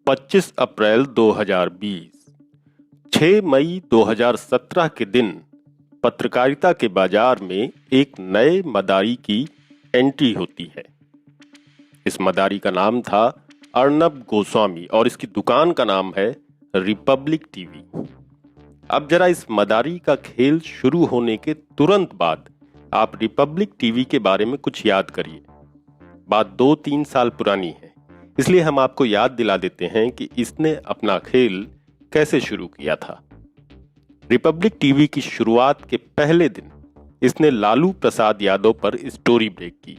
25 अप्रैल 2020, 6 मई 2017 के दिन पत्रकारिता के बाजार में एक नए मदारी की एंट्री होती है। इस मदारी का नाम था अर्नब गोस्वामी और इसकी दुकान का नाम है रिपब्लिक टीवी। अब जरा इस मदारी का खेल शुरू होने के तुरंत बाद आप रिपब्लिक टीवी के बारे में कुछ याद करिए। बात 2-3 साल पुरानी है, इसलिए हम आपको याद दिला देते हैं कि इसने अपना खेल कैसे शुरू किया था। रिपब्लिक टीवी की शुरुआत के पहले दिन इसने लालू प्रसाद यादव पर स्टोरी ब्रेक की।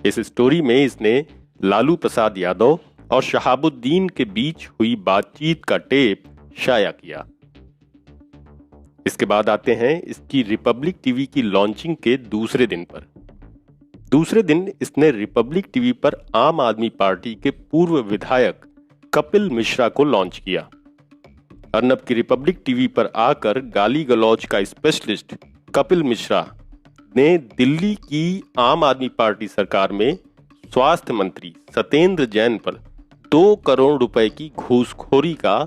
इस स्टोरी में इसने लालू प्रसाद यादव और शहाबुद्दीन के बीच हुई बातचीत का टेप शाया किया। इसके बाद आते हैं इसकी रिपब्लिक टीवी की लॉन्चिंग के दूसरे दिन पर। दूसरे दिन इसने रिपब्लिक टीवी पर आम आदमी पार्टी के पूर्व विधायक कपिल मिश्रा को लॉन्च किया। अर्नब की रिपब्लिक टीवी पर आकर गाली गलौज का स्पेशलिस्ट कपिल मिश्रा ने दिल्ली की आम आदमी पार्टी सरकार में स्वास्थ्य मंत्री सत्येंद्र जैन पर 2 करोड़ रुपए की घूसखोरी का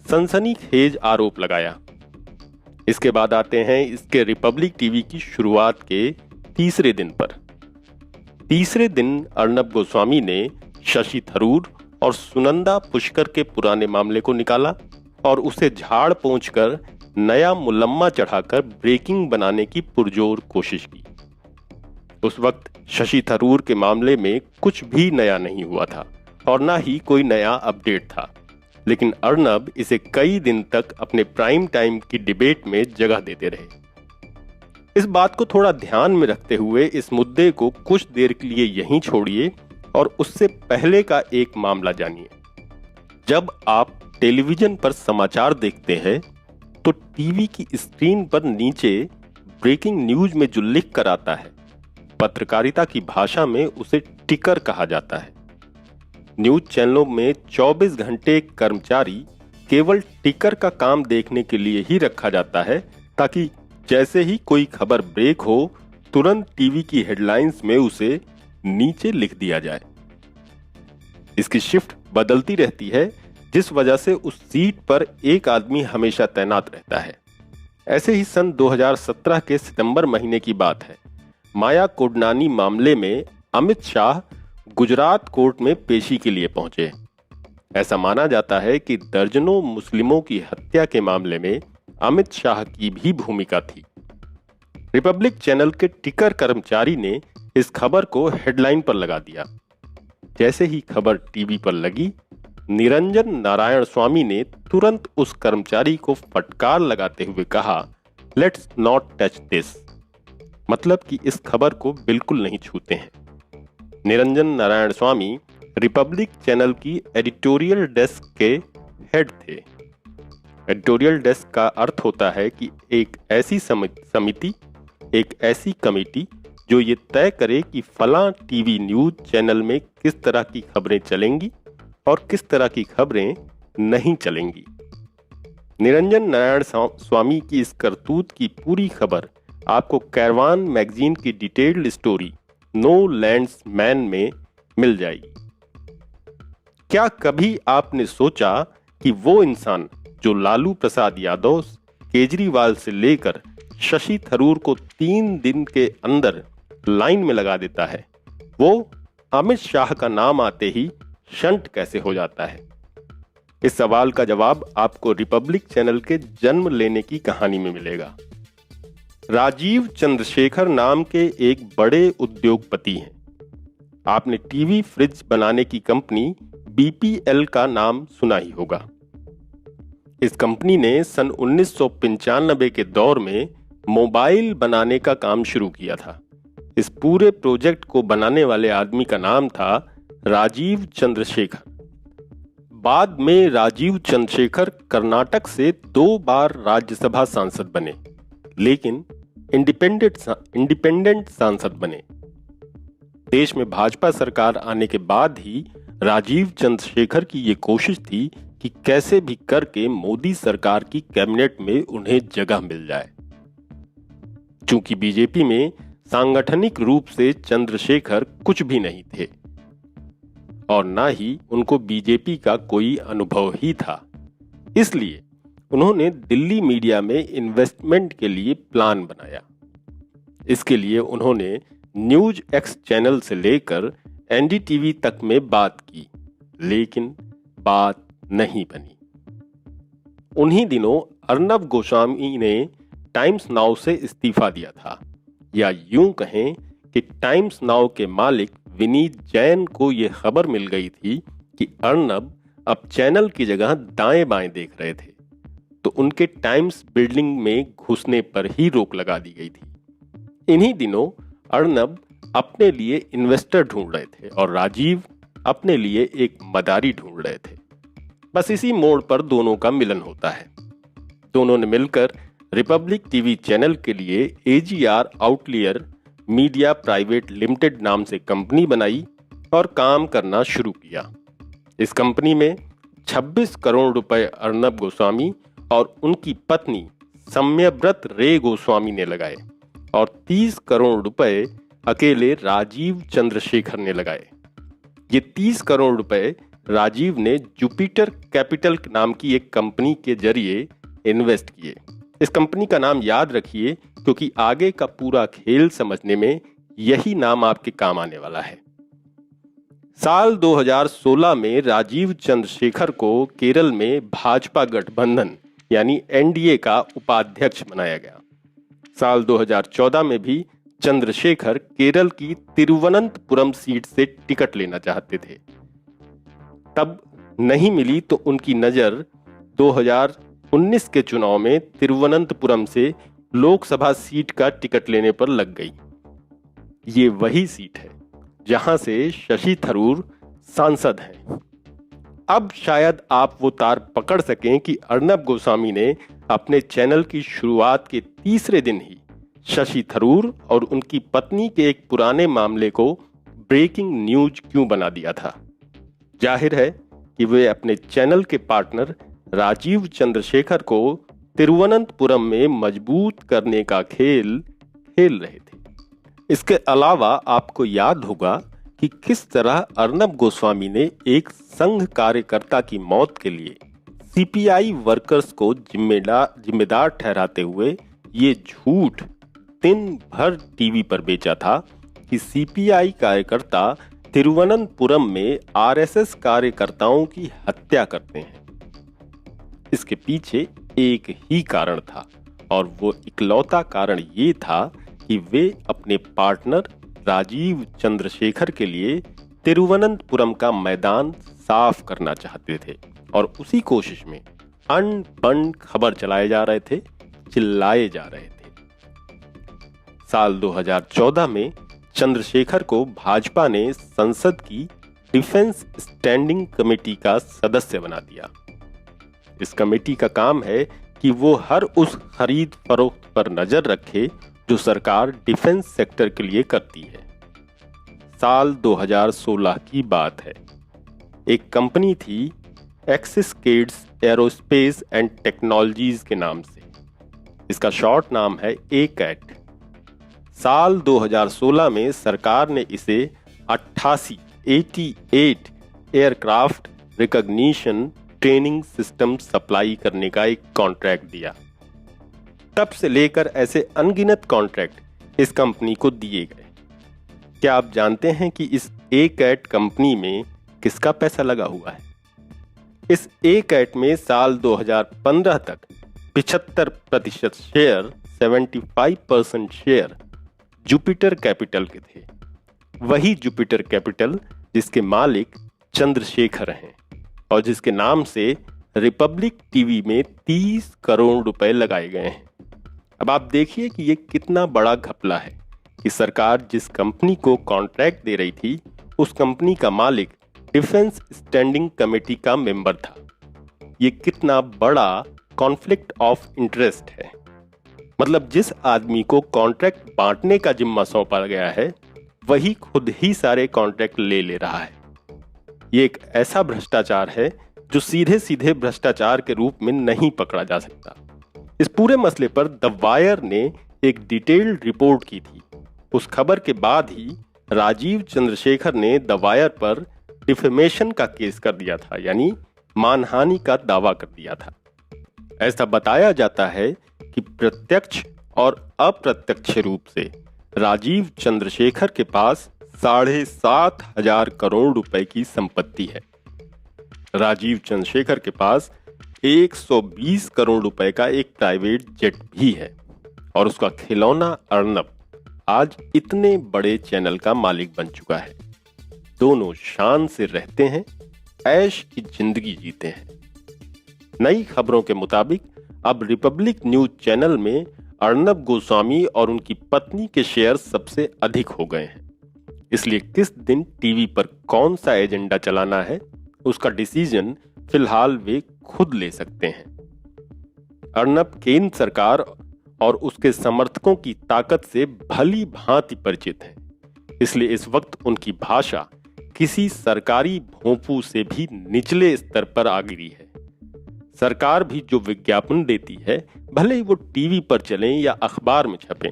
सनसनीखेज आरोप लगाया। इसके बाद आते हैं इसके रिपब्लिक टीवी की शुरुआत के तीसरे दिन पर। तीसरे दिन अर्नब गोस्वामी ने शशि थरूर और सुनंदा पुष्कर के पुराने मामले को निकाला और उसे झाड़ पोंछकर नया मुलम्मा चढ़ाकर ब्रेकिंग बनाने की पुरजोर कोशिश की। उस वक्त शशि थरूर के मामले में कुछ भी नया नहीं हुआ था और ना ही कोई नया अपडेट था, लेकिन अर्नब इसे कई दिन तक अपने प्राइम टाइम की डिबेट में जगह देते रहे। इस बात को थोड़ा ध्यान में रखते हुए इस मुद्दे को कुछ देर के लिए यहीं छोड़िए और उससे पहले का एक मामला जानिए। जब आप टेलीविजन पर समाचार देखते हैं तो टीवी की स्क्रीन पर नीचे ब्रेकिंग न्यूज में जो लिख कर आता है, पत्रकारिता की भाषा में उसे टिकर कहा जाता है। न्यूज चैनलों में 24 घंटे कर्मचारी केवल टिकर का काम देखने के लिए ही रखा जाता है, ताकि जैसे ही कोई खबर ब्रेक हो तुरंत टीवी की हेडलाइंस में उसे नीचे लिख दिया जाए। इसकी शिफ्ट बदलती रहती है, जिस वजह से उस सीट पर एक आदमी हमेशा तैनात रहता है। ऐसे ही सन 2017 के सितंबर महीने की बात है। माया कोडनानी मामले में अमित शाह गुजरात कोर्ट में पेशी के लिए पहुंचे। ऐसा माना जाता है कि दर्जनों मुस्लिमों की हत्या के मामले में अमित शाह की भी भूमिका थी। रिपब्लिक चैनल के टिकर कर्मचारी ने इस खबर को हेडलाइन पर लगा दिया। जैसे ही खबर टीवी पर लगी, निरंजन नारायण स्वामी ने तुरंत उस कर्मचारी को फटकार लगाते हुए कहा, लेट्स नॉट टच दिस, मतलब कि इस खबर को बिल्कुल नहीं छूते हैं। निरंजन नारायण स्वामी रिपब्लिक चैनल की एडिटोरियल डेस्क के हेड थे। एडिटोरियल डेस्क का अर्थ होता है कि एक ऐसी समिति, एक ऐसी कमेटी जो ये तय करे कि फलां टीवी न्यूज चैनल में किस तरह की खबरें चलेंगी और किस तरह की खबरें नहीं चलेंगी। निरंजन नारायण स्वामी की इस करतूत की पूरी खबर आपको कैरवान मैगजीन की detailed story no land's man में मिल जाएगी। क्या कभी आपने सोचा कि वो इंसान जो लालू प्रसाद यादव, केजरीवाल से लेकर शशि थरूर को 3 दिन के अंदर लाइन में लगा देता है, वो अमित शाह का नाम आते ही शंट कैसे हो जाता है? इस सवाल का जवाब आपको रिपब्लिक चैनल के जन्म लेने की कहानी में मिलेगा। राजीव चंद्रशेखर नाम के एक बड़े उद्योगपति हैं। आपने टीवी फ्रिज बनाने की कंपनी बीपीएल का नाम सुना ही होगा। इस कंपनी ने सन 1995 के दौर में मोबाइल बनाने का काम शुरू किया था। इस पूरे प्रोजेक्ट को बनाने वाले आदमी का नाम था राजीव चंद्रशेखर। बाद में राजीव चंद्रशेखर कर्नाटक से 2 बार राज्यसभा सांसद बने, लेकिन इंडिपेंडेंट सांसद बने। देश में भाजपा सरकार आने के बाद ही राजीव चंद्रशेखर की ये कोशिश थी कि कैसे भी करके मोदी सरकार की कैबिनेट में उन्हें जगह मिल जाए। चूंकि बीजेपी में सांगठनिक रूप से चंद्रशेखर कुछ भी नहीं थे, और ना ही उनको बीजेपी का कोई अनुभव ही था। इसलिए उन्होंने दिल्ली मीडिया में इन्वेस्टमेंट के लिए प्लान बनाया। इसके लिए उन्होंने न्यूज एक्स चैनल से लेकर एनडीटीवी तक में बात की, लेकिन बात नहीं बनी। उन्हीं दिनों अर्नब गोस्वामी ने टाइम्स नाउ से इस्तीफा दिया था, या यूं कहें कि टाइम्स नाउ के मालिक विनीत जैन को यह खबर मिल गई थी कि अर्नब अब चैनल की जगह दाएं बाएं देख रहे थे, तो उनके टाइम्स बिल्डिंग में घुसने पर ही रोक लगा दी गई थी। इन्हीं दिनों अर्नब अपने लिए इन्वेस्टर ढूंढ रहे थे और राजीव अपने लिए एक मदारी ढूंढ रहे थे। बस इसी मोड़ पर दोनों का मिलन होता है। दोनों ने मिलकर रिपब्लिक टीवी चैनल के लिए AGR outlier media private limited नाम से कंपनी बनाई और काम करना शुरू किया। इस कंपनी में 26 करोड़ रुपए अर्नब गोस्वामी और उनकी पत्नी सम्यव्रत रे गोस्वामी ने लगाए और 30 करोड़ रुपए अकेले राजीव चंद्रशेखर ने लगाए। ये 30 करोड़ रुपए राजीव ने जुपिटर कैपिटल नाम की एक कंपनी के जरिए इन्वेस्ट किए। इस कंपनी का नाम याद रखिए, क्योंकि आगे का पूरा खेल समझने में यही नाम आपके काम आने वाला है। साल 2016 में राजीव चंद्रशेखर को केरल में भाजपा गठबंधन यानी NDA का उपाध्यक्ष बनाया गया। साल 2014 में भी चंद्रशेखर केरल की तिरुवनंतपुरम सीट से टिकट लेना चाहते थे। तब नहीं मिली तो उनकी नजर 2019 के चुनाव में तिरुवनंतपुरम से लोकसभा सीट का टिकट लेने पर लग गई। ये वही सीट है जहां से शशि थरूर सांसद हैं। अब शायद आप वो तार पकड़ सकें कि अर्नब गोस्वामी ने अपने चैनल की शुरुआत के तीसरे दिन ही शशि थरूर और उनकी पत्नी के एक पुराने मामले को ब्रेकिंग न्यूज क्यों बना दिया था। जाहिर है कि वे अपने चैनल के पार्टनर राजीव चंद्रशेखर को तिरुवनंतपुरम में मजबूत करने का खेल खेल रहे थे। इसके अलावा आपको याद होगा कि किस तरह अर्नब गोस्वामी ने एक संघ कार्यकर्ता की मौत के लिए CPI वर्कर्स को जिम्मेदार ठहराते हुए ये झूठ दिन भर टीवी पर बेचा था कि CPI कार्यकर्ता तिरुवनंतपुरम में RSS कार्यकर्ताओं की हत्या करते हैं। इसके पीछे एक ही कारण था, और वो इकलौता कारण ये था कि वे अपने पार्टनर राजीव चंद्रशेखर के लिए तिरुवनंतपुरम का मैदान साफ करना चाहते थे, और उसी कोशिश में अन-बन खबर चलाए जा रहे थे, चिल्लाए जा रहे थे। साल 2014 में चंद्रशेखर को भाजपा ने संसद की डिफेंस स्टैंडिंग कमेटी का सदस्य बना दिया। इस कमेटी का काम है कि वो हर उस खरीद फरोख्त पर नजर रखे जो सरकार डिफेंस सेक्टर के लिए करती है। साल 2016 की बात है। एक कंपनी थी axis kids aerospace and technologies के नाम से। इसका शॉर्ट नाम है ACAT। साल 2016 में सरकार ने इसे 88 aircraft recognition training system supply करने का एक कॉन्ट्रैक्ट दिया। तब से लेकर ऐसे अनगिनत कॉन्ट्रैक्ट इस कंपनी को दिए गए। क्या आप जानते हैं कि इस ACAT कंपनी में किसका पैसा लगा हुआ है? इस ACAT में साल 2015 तक 75% शेयर, 75% शेयर जुपिटर कैपिटल के थे। वही जुपिटर कैपिटल जिसके मालिक चंद्रशेखर हैं और जिसके नाम से रिपब्लिक टीवी में 30 करोड़ रुपए लगाए गए हैं। अब आप देखिए कि ये कितना बड़ा घपला है कि सरकार जिस कंपनी को कॉन्ट्रैक्ट दे रही थी, उस कंपनी का मालिक डिफेंस स्टैंडिंग कमेटी का मेंबर था। ये कितना बड़ा कॉन्फ्लिक्ट ऑफ इंटरेस्ट है। मतलब जिस आदमी को कॉन्ट्रैक्ट बांटने का जिम्मा सौंपा गया है, वही खुद ही सारे कॉन्ट्रैक्ट ले रहा है। ये एक ऐसा भ्रष्टाचार है जो सीधे सीधे भ्रष्टाचार के रूप में नहीं पकड़ा जा सकता। इस पूरे मसले पर द वायर ने एक डिटेल्ड रिपोर्ट की थी। उस खबर के बाद ही राजीव चंद्रशेखर ने द वायर पर डिफेमेशन का केस कर दिया था, यानी मानहानि का दावा कर दिया था। ऐसा बताया जाता है कि प्रत्यक्ष और अप्रत्यक्ष रूप से राजीव चंद्रशेखर के पास 7,500 करोड़ रुपए की संपत्ति है। राजीव चंद्रशेखर के पास 120 करोड़ रुपए का एक प्राइवेट जेट भी है और उसका खिलौना अर्नब आज इतने बड़े चैनल का मालिक बन चुका है। दोनों शान से रहते हैं, ऐश की जिंदगी जीते हैं। नई खबरों के मुताबिक अब रिपब्लिक न्यूज चैनल में अर्नब गोस्वामी और उनकी पत्नी के शेयर सबसे अधिक हो गए हैं। इसलिए किस दिन टीवी पर कौन सा एजेंडा चलाना है, उसका डिसीजन फिलहाल वे खुद ले सकते हैं। अर्नब केंद्र सरकार और उसके समर्थकों की ताकत से भली भांति परिचित हैं। इसलिए इस वक्त उनकी भाषा किसी सरकारी भोंपू से भी निचले स्तर पर आ गिरी है। सरकार भी जो विज्ञापन देती है, भले ही वो टीवी पर चलें या अखबार में छपें,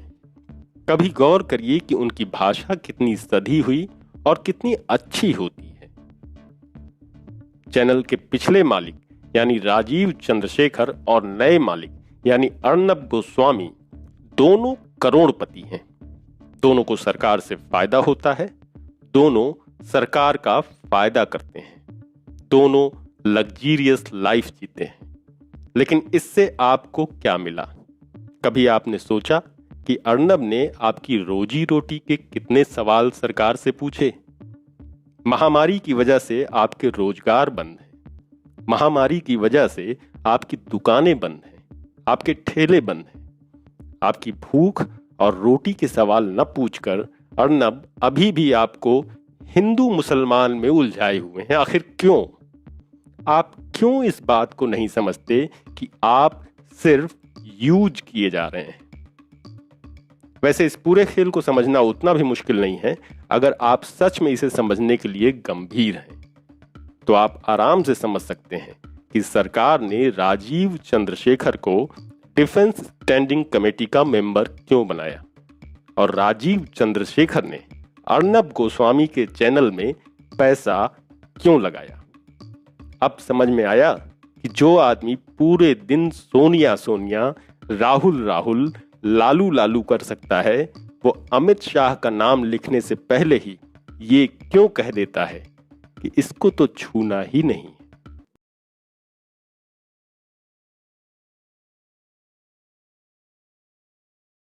कभी गौर करिए कि उनकी भाषा कितनी सधी हुई और कितनी अच्छी होती है। चैनल के पिछले मालिक यानी राजीव चंद्रशेखर और नए मालिक यानी अर्नब गोस्वामी दोनों करोड़पति हैं। दोनों को सरकार से फायदा होता है, दोनों सरकार का फायदा करते हैं, दोनों लग्जीरियस लाइफ जीते हैं। लेकिन इससे आपको क्या मिला? कभी आपने सोचा कि अर्नब ने आपकी रोजी रोटी के कितने सवाल सरकार से पूछे? महामारी की वजह से आपके रोजगार बंद हैं, महामारी की वजह से आपकी दुकानें बंद हैं, आपके ठेले बंद हैं। आपकी भूख और रोटी के सवाल न पूछकर अर्नब अभी भी आपको हिंदू मुसलमान में उलझाए हुए हैं। आखिर क्यों? आप क्यों इस बात को नहीं समझते कि आप सिर्फ यूज किए जा रहे हैं? वैसे इस पूरे खेल को समझना उतना भी मुश्किल नहीं है अगर आप सच में इसे समझने के लिए गंभीर हैं। तो आप आराम से समझ सकते हैं कि सरकार ने राजीव चंद्रशेखर को डिफेंस स्टैंडिंग कमेटी का मेंबर क्यों बनाया और राजीव चंद्रशेखर ने अर्नब गोस्वामी के चैनल में पैसा क्यों लगाया। अब समझ में आया कि जो आदमी पूरे दिन सोनिया सोनिया, राहुल राहुल, लालू लालू कर सकता है, वो अमित शाह का नाम लिखने से पहले ही ये क्यों कह देता है कि इसको तो छूना ही नहीं।